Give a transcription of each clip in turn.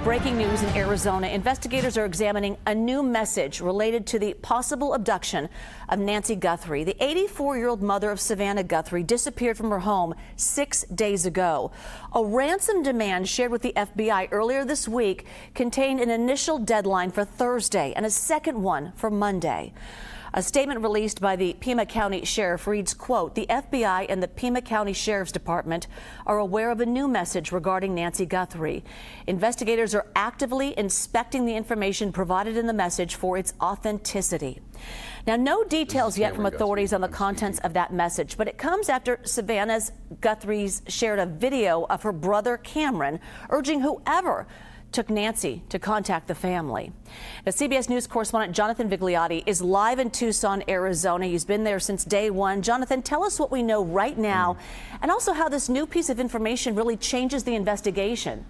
breaking news in Arizona. Investigators are examining a new message related to the possible abduction of Nancy Guthrie. The 84-year-old mother of Savannah Guthrie disappeared from her home 6 days ago. A ransom demand shared with the FBI earlier this week contained an initial deadline for Thursday and a second one for Monday. A statement released by the Pima County Sheriff reads, quote, "The FBI and the Pima County Sheriff's Department are aware of a new message regarding Nancy Guthrie. Investigators are actively inspecting the information provided in the message for its authenticity." Now, no details yet from authorities on the contents of that message, but it comes after Savannah Guthrie's shared a video of her brother Cameron urging whoever took Nancy to contact the family. Now, CBS News correspondent Jonathan Vigliotti is live in Tucson, Arizona. He's been there since day one. Jonathan, tell us what we know right now and also how this new piece of information really changes the investigation.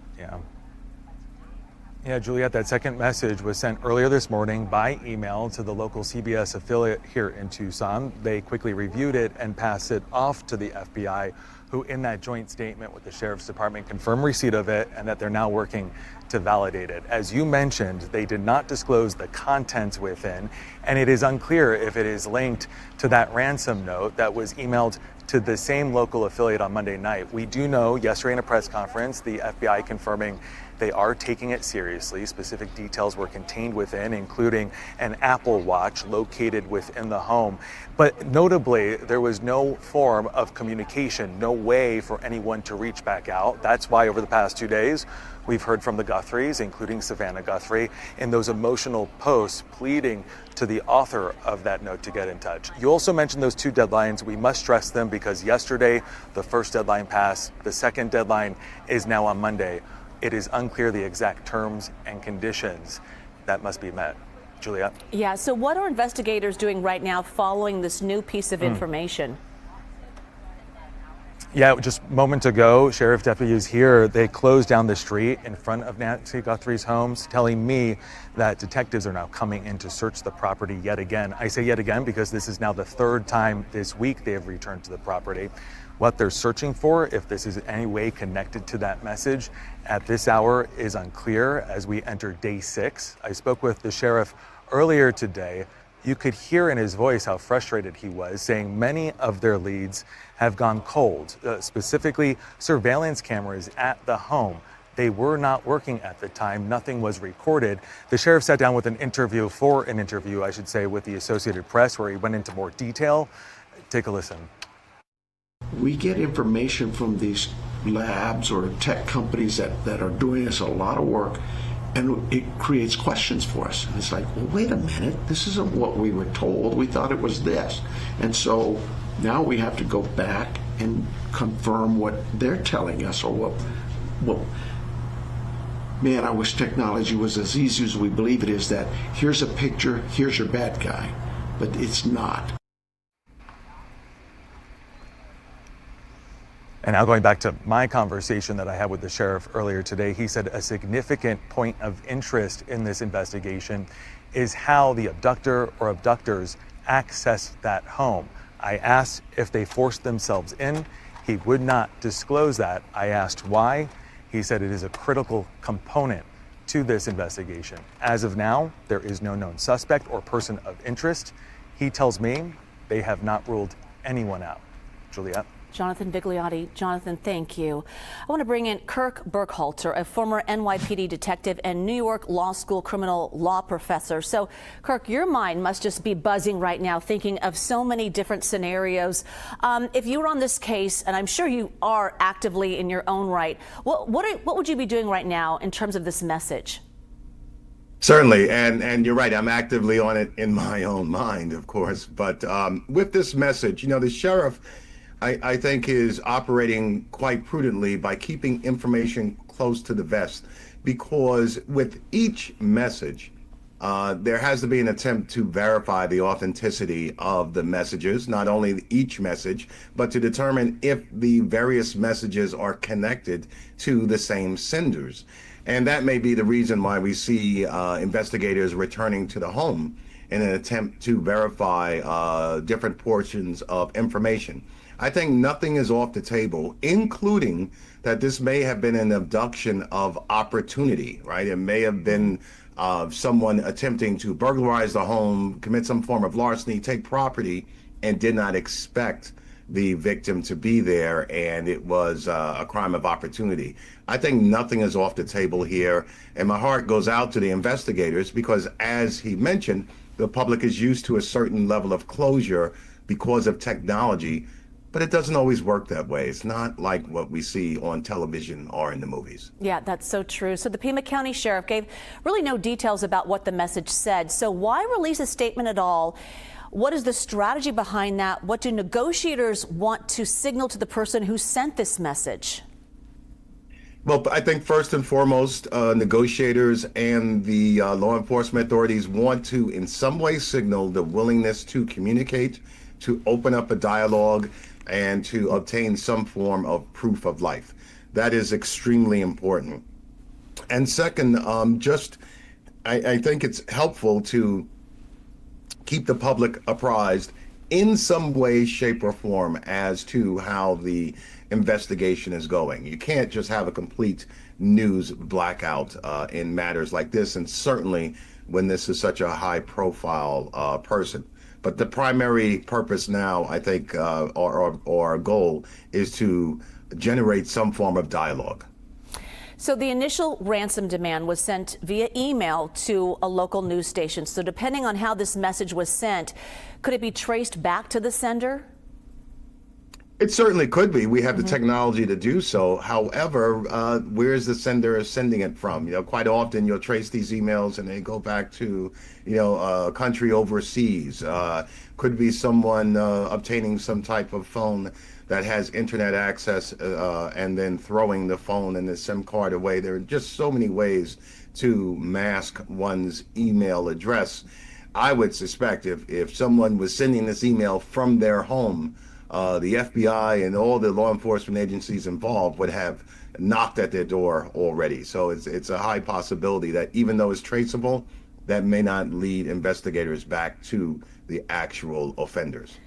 Yeah, Juliet, that second message was sent earlier this morning by email to the local CBS affiliate here in Tucson. They quickly reviewed it and passed it off to the FBI, who in that joint statement with the Sheriff's Department confirmed receipt of it and that they're now working to validate it. As you mentioned, they did not disclose the contents within, and it is unclear if it is linked to that ransom note that was emailed to the same local affiliate on Monday night. We do know yesterday in a press conference, the FBI confirming they are taking it seriously. Specific details were contained within, including an Apple Watch located within the home. But notably, there was no form of communication, no way for anyone to reach back out. That's why over the past 2 days, we've heard from the Guthries, including Savannah Guthrie, in those emotional posts pleading to the author of that note to get in touch. You also mentioned those two deadlines. We must stress them because yesterday, the first deadline passed. The second deadline is now on Monday. It is unclear the exact terms and conditions that must be met. Juliet? Yeah, so what are investigators doing right now following this new piece of information? Yeah, just moments ago, sheriff deputies here, they closed down the street in front of Nancy Guthrie's homes, telling me that detectives are now coming in to search the property yet again. I say yet again because this is now the third time this week they have returned to the property. What they're searching for, if this is in any way connected to that message, at this hour is unclear as we enter day 6. I spoke with the sheriff earlier today. You could hear in his voice how frustrated he was, saying many of their leads have gone cold, specifically surveillance cameras at the home. They were not working at the time. Nothing was recorded. The sheriff sat down with an interview with the Associated Press, where he went into more detail. Take a listen. We get information from these labs or tech companies that are doing us a lot of work, and it creates questions for us. And it's like, well, wait a minute, this isn't what we were told. We thought it was this. And so now we have to go back and confirm what they're telling us, or what man, I wish technology was as easy as we believe it is, that here's a picture, here's your bad guy. But it's not. And now going back to my conversation that I had with the sheriff earlier today, he said a significant point of interest in this investigation is how the abductor or abductors accessed that home. I asked if they forced themselves in. He would not disclose that. I asked why. He said it is a critical component to this investigation. As of now, there is no known suspect or person of interest. He tells me they have not ruled anyone out. Juliet? Jonathan Vigliotti. Jonathan, thank you. I want to bring in Kirk Burkhalter, a former NYPD detective and New York Law School criminal law professor. So, Kirk, your mind must just be buzzing right now, thinking of so many different scenarios. If you were on this case, and I'm sure you are actively in your own right, what would you be doing right now in terms of this message? Certainly, and you're right, I'm actively on it in my own mind, of course. But with this message, the sheriff, I think, is operating quite prudently by keeping information close to the vest, because with each message, there has to be an attempt to verify the authenticity of the messages, not only each message, but to determine if the various messages are connected to the same senders. And that may be the reason why we see investigators returning to the home in an attempt to verify different portions of information. I think nothing is off the table, including that this may have been an abduction of opportunity, right? It may have been someone attempting to burglarize the home, commit some form of larceny, take property, and did not expect the victim to be there, and it was a crime of opportunity. I think nothing is off the table here, and my heart goes out to the investigators because, as he mentioned, the public is used to a certain level of closure because of technology, but it doesn't always work that way. It's not like what we see on television or in the movies. Yeah, that's so true. So the Pima County Sheriff gave really no details about what the message said. So why release a statement at all? What is the strategy behind that? What do negotiators want to signal to the person who sent this message? Well, I think first and foremost, negotiators and the law enforcement authorities want to in some way signal the willingness to communicate, to open up a dialogue, and to obtain some form of proof of life. That is extremely important. And second, I think it's helpful to keep the public apprised in some way, shape, or form as to how the investigation is going. You can't just have a complete news blackout in matters like this, and certainly when this is such a high-profile person. But the primary purpose now, I think, or goal, is to generate some form of dialogue. So the initial ransom demand was sent via email to a local news station. So depending on how this message was sent, could it be traced back to the sender? It certainly could be. We have the technology to do so. However, where is the sender sending it from? You know, quite often you'll trace these emails and they go back to, a country overseas. Could be someone obtaining some type of phone that has internet access and then throwing the phone and the SIM card away. There are just so many ways to mask one's email address. I would suspect if someone was sending this email from their home, the FBI and all the law enforcement agencies involved would have knocked at their door already. So it's a high possibility that even though it's traceable, that may not lead investigators back to the actual offenders.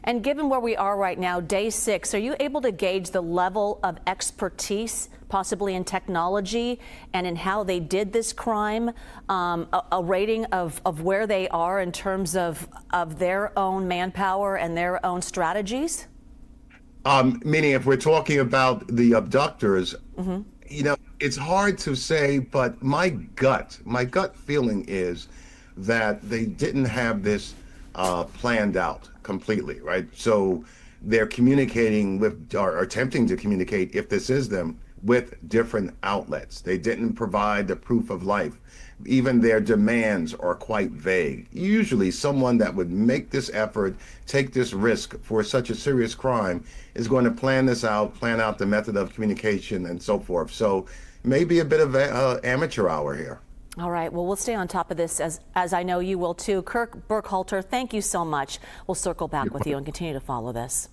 And given where we are right now, day 6, are you able to gauge the level of expertise, possibly in technology and in how they did this crime, a rating of where they are in terms of their own manpower and their own strategies? Meaning if we're talking about the abductors, it's hard to say, but my gut feeling is that they didn't have this planned out completely, right? So they're communicating with, or attempting to communicate, if this is them, with different outlets. They didn't provide the proof of life. Even their demands are quite vague. Usually someone that would make this effort, take this risk for such a serious crime is going to plan this out, plan out the method of communication and so forth. So maybe a bit of amateur hour here. All right. Well, we'll stay on top of this as I know you will too. Kirk Burkhalter, thank you so much. We'll circle back with you and continue to follow this.